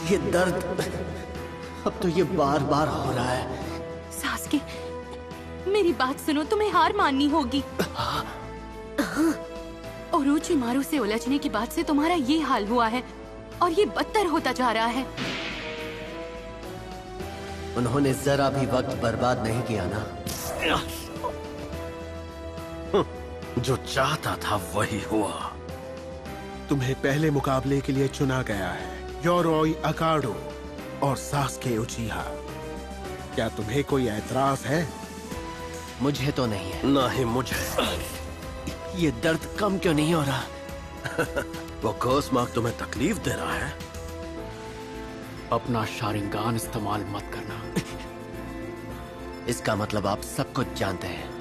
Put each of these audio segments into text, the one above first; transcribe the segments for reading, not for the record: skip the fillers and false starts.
ये दर्द, अब तो ये बार बार हो रहा है। सास्के, मेरी बात सुनो, तुम्हें हार माननी होगी। ओरोचिमारू से उलझने के बाद से तुम्हारा ये हाल हुआ है और ये बदतर होता जा रहा है। उन्होंने जरा भी वक्त बर्बाद नहीं किया ना। जो चाहता था वही हुआ। तुम्हें पहले मुकाबले के लिए चुना गया है, योरोई अकाडो और सास्के उचिहा। क्या तुम्हें कोई ऐतराज है? मुझे तो नहीं है। ना ही मुझे। ये दर्द कम क्यों नहीं हो रहा? वो कर्स मार्क तुम्हें तकलीफ दे रहा है? अपना शारिंगान इस्तेमाल मत करना। इसका मतलब आप सब कुछ जानते हैं।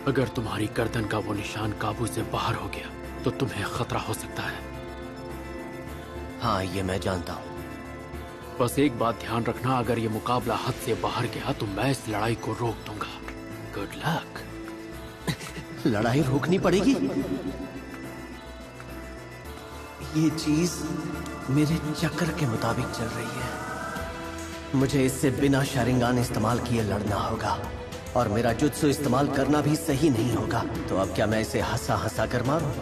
अगर तुम्हारी गर्दन का वो निशान काबू से बाहर हो गया तो तुम्हें खतरा हो सकता है। हाँ, ये मैं जानता हूँ। बस एक बात ध्यान रखना, अगर ये मुकाबला हद से बाहर गया तो मैं इस लड़ाई को रोक दूंगा। Good luck. लड़ाई रोकनी पड़ेगी? ये चीज मेरे चक्र के मुताबिक चल रही है। मुझे इससे बिना शारिंगान इस्तेमाल किए लड़ना होगा और मेरा जुत्सु इस्तेमाल करना भी सही नहीं होगा। तो अब क्या मैं इसे हंसा हंसा कर मारूं?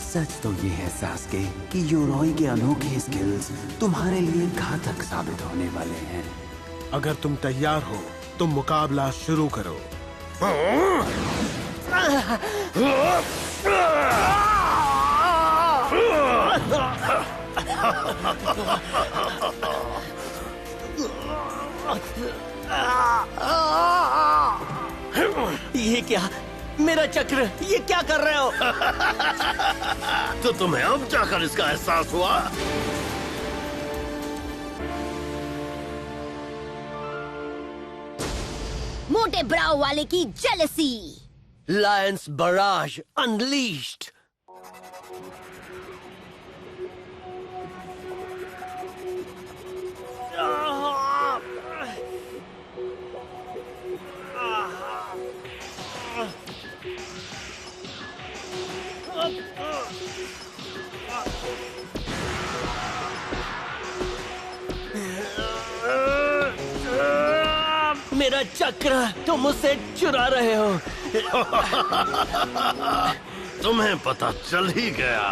सच तो ये है सास्के कि योरोई के अनोखे स्किल्स तुम्हारे लिए घातक साबित होने वाले हैं। अगर तुम तैयार हो तो मुकाबला शुरू करो। ये क्या? मेरा चक्र, ये क्या कर रहे हो? तो तुम्हें अब जाकर इसका एहसास हुआ? मोटे ब्राउ वाले की जेलसी। Lions barrage unleashed. मेरा चक्र तुम मुझसे चुरा रहे हो। तुम्हें पता चल ही गया।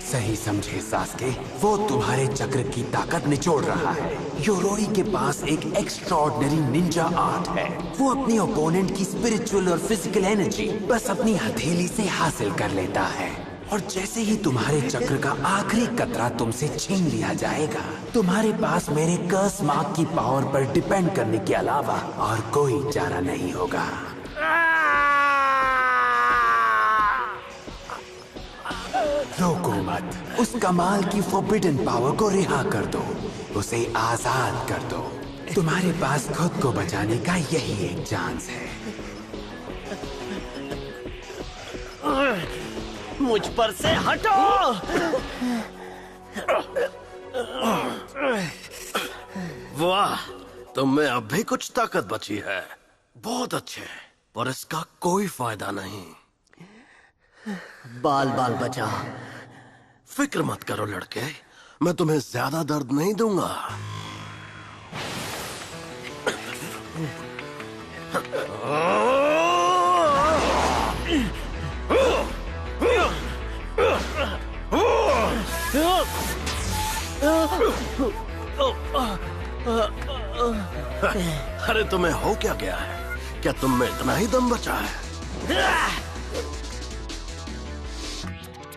सही समझे सास्के, वो तुम्हारे चक्र की ताकत निचोड़ रहा है। योरोई के पास एक एक्स्ट्राऑर्डिनरी निंजा आर्ट है। वो अपनी ओपोनेंट की स्पिरिचुअल और फिजिकल एनर्जी बस अपनी हथेली से हासिल कर लेता है। और जैसे ही तुम्हारे चक्र का आखिरी कतरा तुमसे छीन लिया जाएगा, तुम्हारे पास मेरे कर्स मार्क की पावर पर डिपेंड करने के अलावा और कोई चारा नहीं होगा। रोको मत, उस कमाल की फॉरबिडन पावर को रिहा कर दो, उसे आजाद कर दो। तुम्हारे पास खुद को बचाने का यही एक चांस है। मुझ पर से हटो। वाह, तुम में अब भी कुछ ताकत बची है। बहुत अच्छे, पर इसका कोई फायदा नहीं। बाल बाल बचा। फिक्र मत करो लड़के, मैं तुम्हें ज्यादा दर्द नहीं दूंगा। अरे तुम्हें हो क्या गया है? क्या तुम में इतना ही दम बचा है?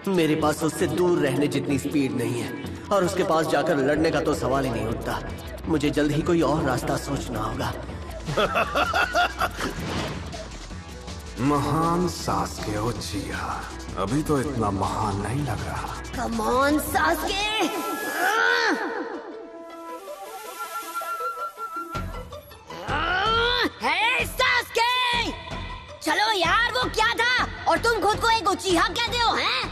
मेरे पास उससे दूर रहने जितनी स्पीड नहीं है और उसके पास जाकर लड़ने का तो सवाल ही नहीं उठता। मुझे जल्द ही कोई और रास्ता सोचना होगा। महान सास्के उचिहा अभी तो इतना महान नहीं लग रहा। Come on Sasuke. Hey Sasuke, चलो यार, वो क्या था? और तुम खुद को एक उचिहा कहते हो, हैं?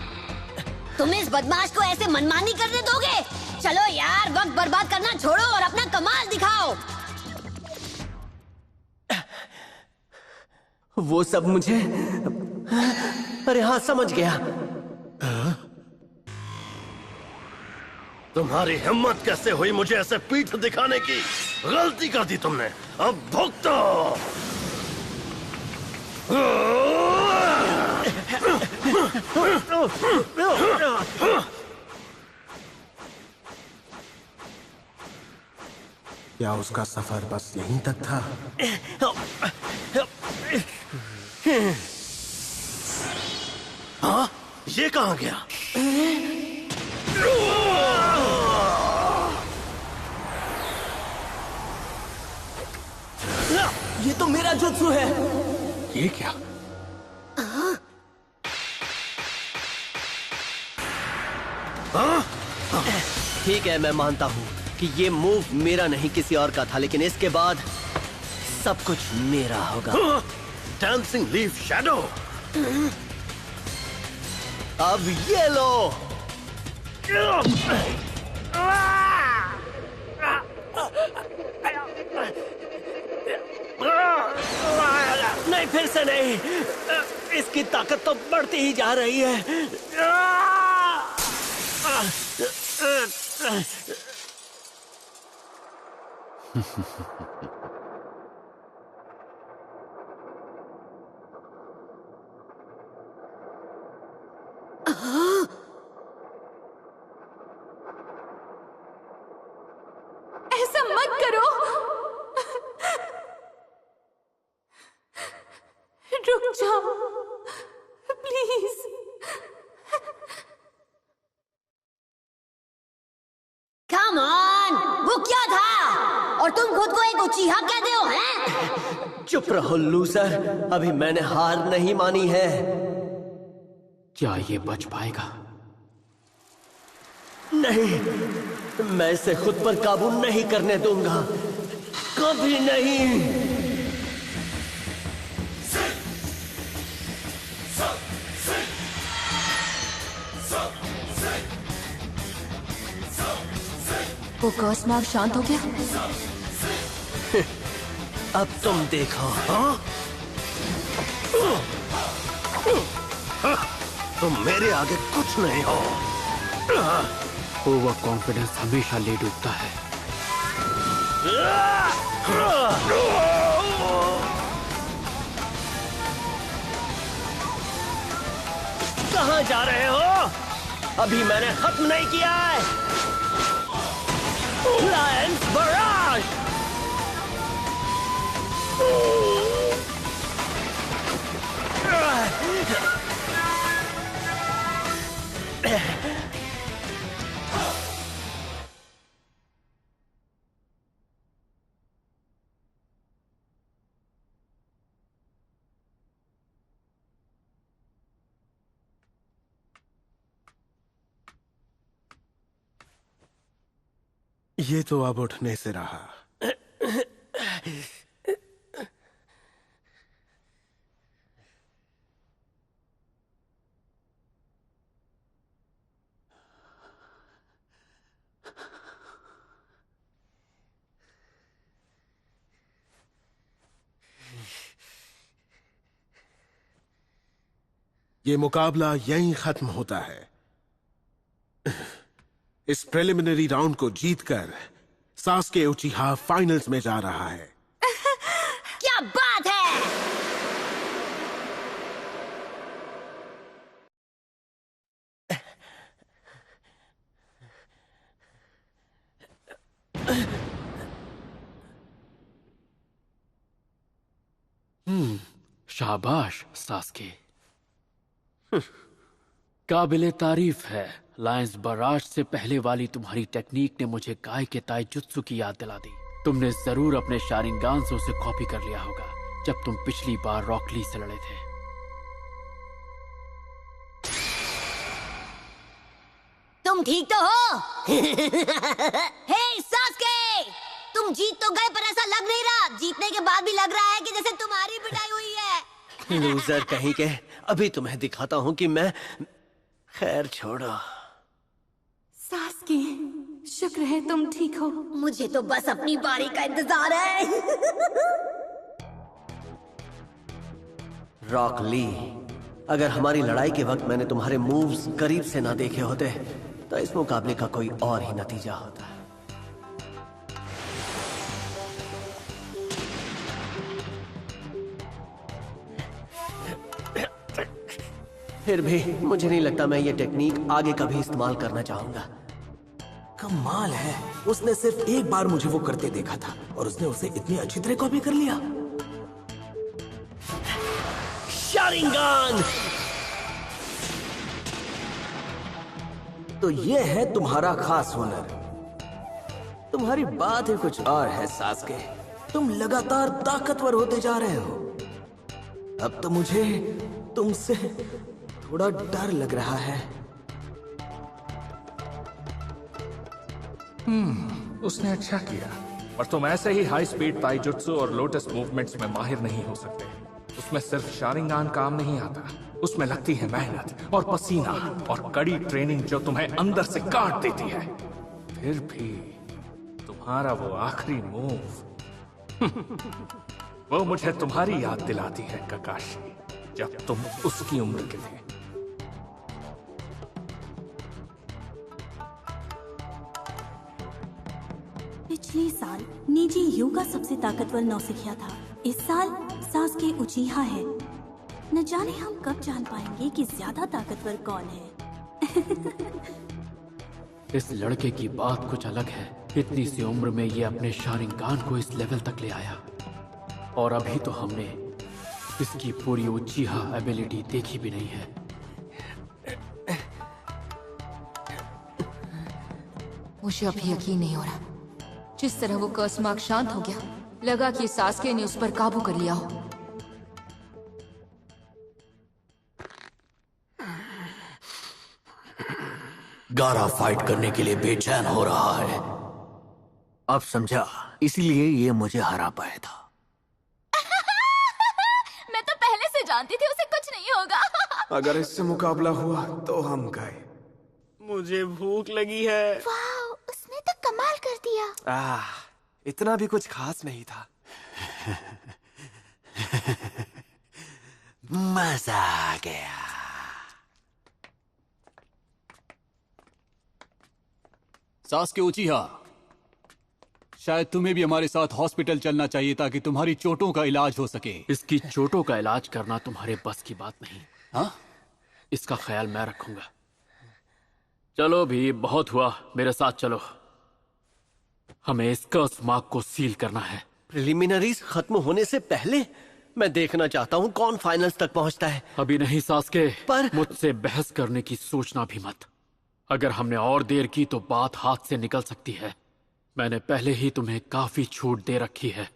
तुम इस बदमाश को ऐसे मनमानी करने दोगे? चलो यार, वक्त बर्बाद करना छोड़ो और अपना कमाल दिखाओ। वो सब मुझे, अरे हाँ समझ गया। तुम्हारी हिम्मत कैसे हुई मुझे ऐसे पीठ दिखाने की? गलती कर दी तुमने, अब भुगतो। क्या उसका सफर बस यहीं तक था? हाँ, ये कहाँ गया? ये तो मेरा जुत्सु है। ये क्या? ठीक है, मैं मानता हूँ कि ये मूव मेरा नहीं किसी और का था, लेकिन इसके बाद सब कुछ मेरा होगा। Dancing leaf shadow. अब ये लो। नहीं, फिर से नहीं। इसकी ताकत तो बढ़ती ही जा रही है। ऐसा मत करो। रुक जाओ प्लीज। कम ऑन, वो क्या था? और तुम खुद को एक उचीहा कहते हो, हैं? चुप रहो लूजर, अभी मैंने हार नहीं मानी है। क्या ये बच पाएगा? नहीं, मैं इसे खुद पर काबू नहीं करने दूंगा, कभी नहीं। वो कर्स मार्ग शांत हो गया। अब तुम देखो। तुम मेरे आगे कुछ नहीं हो। ओवर कॉन्फिडेंस हमेशा ले डूबता है। कहाँ जा रहे हो? अभी मैंने खत्म नहीं किया है। Lions barrage. ये तो अब उठने से रहा। ये मुकाबला यहीं खत्म होता है। इस प्रिलिमिनरी राउंड को जीतकर सास्के उचिहा फाइनल्स में जा रहा है। क्या बात है? शाबाश सास्के, काबिले तारीफ है। लायंस बराज से पहले वाली तुम्हारी टेक्निक ने मुझे गाय के ताइजुत्सु की याद दिला दी। तुमने जरूर अपने शारिंगान से उसे कॉपी कर लिया होगा जब तुम पिछली बार रॉक ली से लड़े थे। तुम ठीक तो हो? हे सास्के, तुम जीत तो गए पर ऐसा लग नहीं रहा। जीतने के बाद भी लग रहा है कि जैसे तुम्हारी पिटाई हुई है। लूजर कहीं के, अभी तुम्हें दिखाता हूं कि मैं। खैर छोड़ो। सास्के, शुक्र है तुम ठीक हो। मुझे तो बस अपनी बारी का इंतजार है। रॉक ली, अगर हमारी लड़ाई के वक्त मैंने तुम्हारे मूव्स करीब से ना देखे होते तो इस मुकाबले का कोई और ही नतीजा होता। फिर भी मुझे नहीं लगता मैं ये टेक्निक आगे कभी इस्तेमाल करना चाहूंगा। कमाल है, उसने सिर्फ एक बार मुझे वो करते देखा था और उसने उसे इतनी अच्छी तरह कॉपी कर लिया। शारिंगान! तो ये है तुम्हारा खास हुनर। तुम्हारी बात ही कुछ और है सास्के। तुम लगातार ताकतवर होते जा रहे हो। अब तो मुझे तुमसे थोड़ा डर लग रहा है। उसने अच्छा किया, पर तुम ऐसे ही हाई स्पीड ताइजुत्सु और लोटस मूवमेंट्स में माहिर नहीं हो सकते। उसमें सिर्फ शारिंगान काम नहीं आता, उसमें लगती है मेहनत और पसीना और कड़ी ट्रेनिंग जो तुम्हें अंदर से काट देती है। फिर भी तुम्हारा वो आखिरी मूव वो मुझे तुम्हारी याद दिलाती है ककाशी, जब तुम उसकी उम्र के थे। पिछले साल निजी योगा सबसे ताकतवर नौसिखिया था। इस साल सास्के उचीहा है। न जाने हम कब जान पाएंगे कि ज्यादा ताकतवर कौन है। इस लड़के की बात कुछ अलग है। इतनी सी उम्र में ये अपने शारिंगान को इस लेवल तक ले आया, और अभी तो हमने इसकी पूरी उचीहा एबिलिटी देखी भी नहीं है। मुझे अभी यकीन नहीं हो रहा। जिस तरह वो कर्स मार्क शांत हो गया, लगा कि सास्के ने उस पर काबू कर लिया हो। गारा फाइट करने के लिए बेचैन हो रहा है। अब समझा, इसीलिए ये मुझे हरा पाया था। मैं तो पहले से जानती थी उसे कुछ नहीं होगा। अगर इससे मुकाबला हुआ तो हम गए। मुझे भूख लगी है। वाह, उसने तो कमाल कर दिया। इतना भी कुछ खास नहीं था। मजा आ गया। सास्के उचीहा, शायद तुम्हें भी हमारे साथ हॉस्पिटल चलना चाहिए ताकि तुम्हारी चोटों का इलाज हो सके। इसकी चोटों का इलाज करना तुम्हारे बस की बात नहीं। हाँ? इसका ख्याल मैं रखूंगा। चलो भी, बहुत हुआ, मेरे साथ चलो। हमें इस कर्स मार्क को सील करना है। प्रिलिमिनरीज खत्म होने से पहले मैं देखना चाहता हूँ कौन फाइनल्स तक पहुँचता है। अभी नहीं सास्के, पर मुझसे बहस करने की सोचना भी मत। अगर हमने और देर की तो बात हाथ से निकल सकती है। मैंने पहले ही तुम्हें काफी छूट दे रखी है।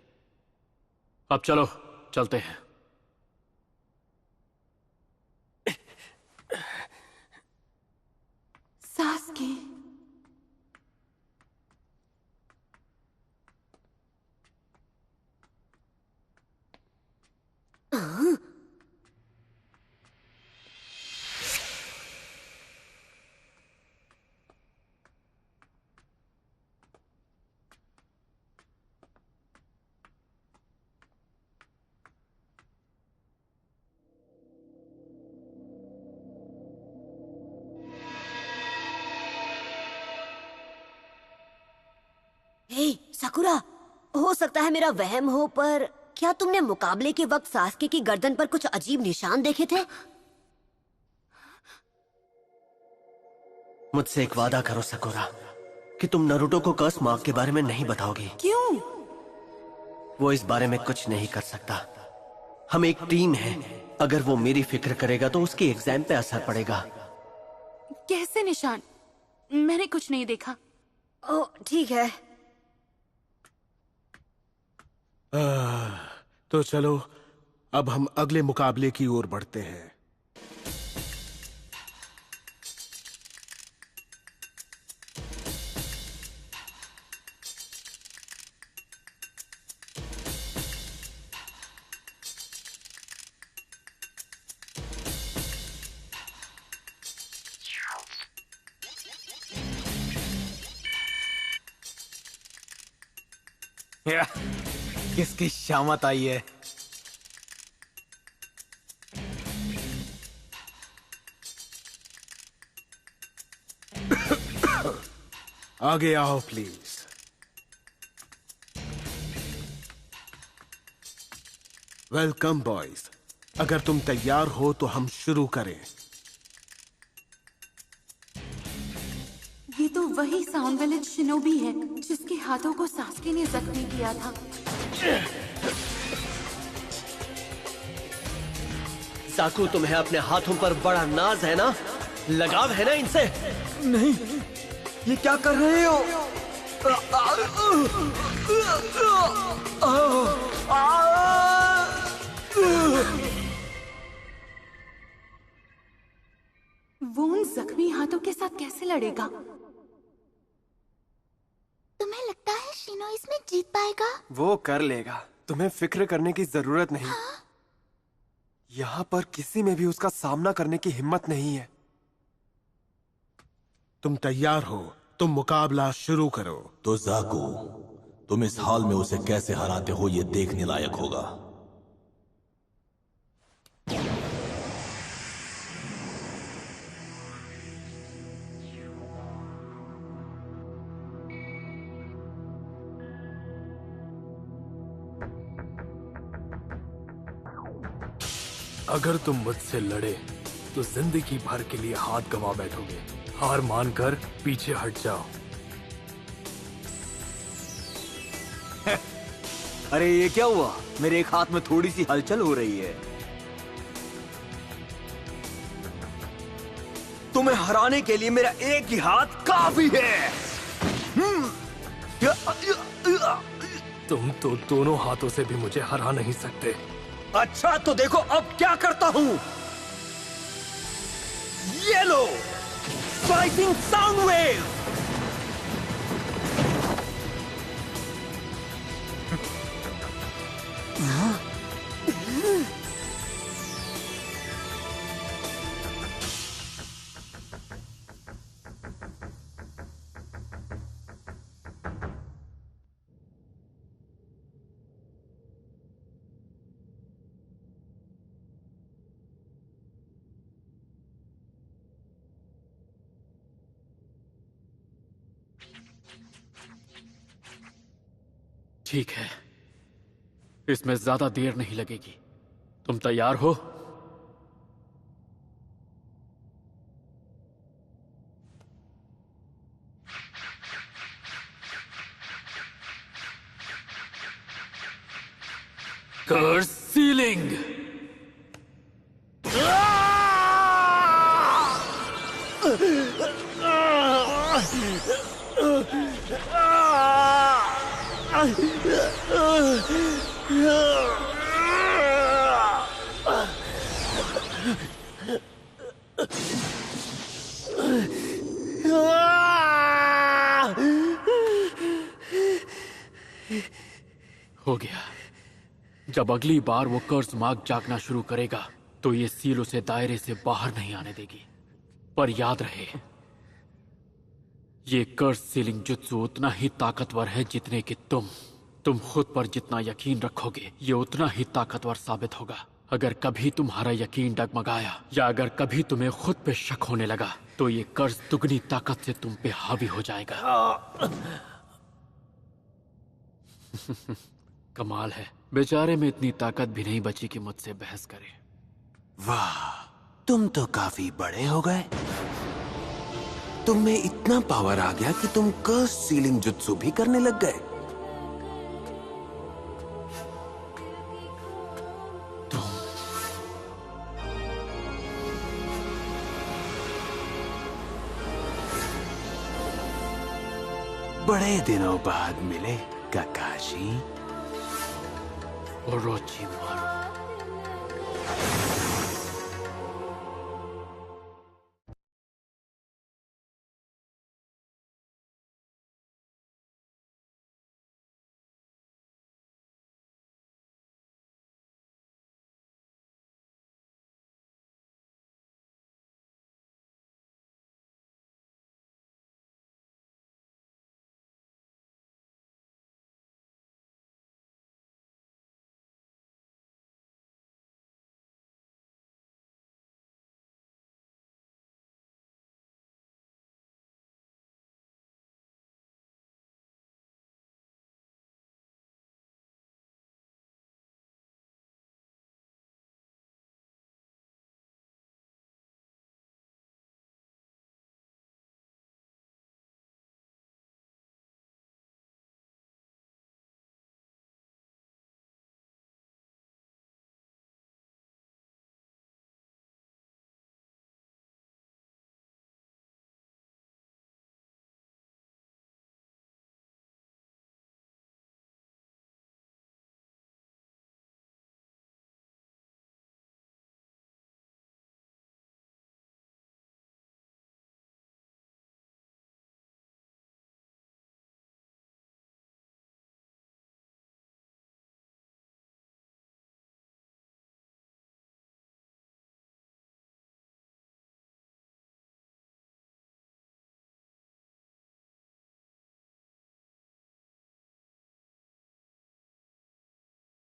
अब चलो, चलते हैं। सास्के, साकुरा, हो सकता है मेरा वहम हो, पर क्या तुमने मुकाबले के वक्त सास्के की गर्दन पर कुछ अजीब निशान देखे थे? मुझसे एक वादा करो साकुरा कि तुम नारुतो को कर्स मार्क के बारे में नहीं बताओगी। क्यों? वो इस बारे में कुछ नहीं कर सकता। हम एक टीम है। अगर वो मेरी फिक्र करेगा तो उसकी एग्जाम पे असर पड़ेगा। कैसे निशान? मैंने कुछ नहीं देखा। ओ, ठीक है। तो चलो, अब हम अगले मुकाबले की ओर बढ़ते हैं। किसकी शामत आई है? आगे आओ प्लीज। Welcome boys. अगर तुम तैयार हो तो हम शुरू करें। ये तो वही साउंड विलेज शिनोबी है जिसके हाथों को सास्के ने जख्मी किया था। जाकू, तुम्हें अपने हाथों पर बड़ा नाज है ना, लगाव है ना इनसे? नहीं, ये क्या कर रहे हो? वो उन जख्मी हाथों के साथ कैसे लड़ेगा? तुम्हें लगता है शिनो इसमें जीत पाएगा? वो कर लेगा, तुम्हें फिक्र करने की जरूरत नहीं। हाँ? यहाँ पर किसी में भी उसका सामना करने की हिम्मत नहीं है। तुम तैयार हो? तुम मुकाबला शुरू करो। तो जाकू, तुम इस हाल में उसे कैसे हराते हो ये देखने लायक होगा। अगर तुम मुझसे लड़े तो जिंदगी भर के लिए हाथ गंवा बैठोगे। हार मानकर पीछे हट जाओ। अरे ये क्या हुआ? मेरे एक हाथ में थोड़ी सी हलचल हो रही है। तुम्हें हराने के लिए मेरा एक ही हाथ काफी है। तुम तो दोनों हाथों से भी मुझे हरा नहीं सकते। अच्छा तो देखो अब क्या करता हूं। ये लो, फाइटिंग साउंड वेव। ठीक है, इसमें ज्यादा देर नहीं लगेगी। तुम तैयार हो? कर्स सीलिंग। हो गया। जब अगली बार वो कर्ज मार्ग जागना शुरू करेगा तो ये सील उसे दायरे से बाहर नहीं आने देगी। पर याद रहे, ये कर्ज सीलिंग जुत्सु उतना ही ताकतवर है जितने कि तुम खुद पर जितना यकीन रखोगे ये उतना ही ताकतवर साबित होगा। अगर कभी तुम्हारा यकीन डगमगाया या अगर कभी तुम्हें खुद पे शक होने लगा तो ये कर्ज दुगनी ताकत से तुम पे हावी हो जाएगा। कमाल है, बेचारे में इतनी ताकत भी नहीं बची कि मुझसे बहस करे। वाह, तुम तो काफी बड़े हो गए। तुम में इतना पावर आ गया कि तुम कर्स सीलिंग जुत्सु भी करने लग गए। बड़े दिनों बाद मिले काकाशी। ओरोचिमारू।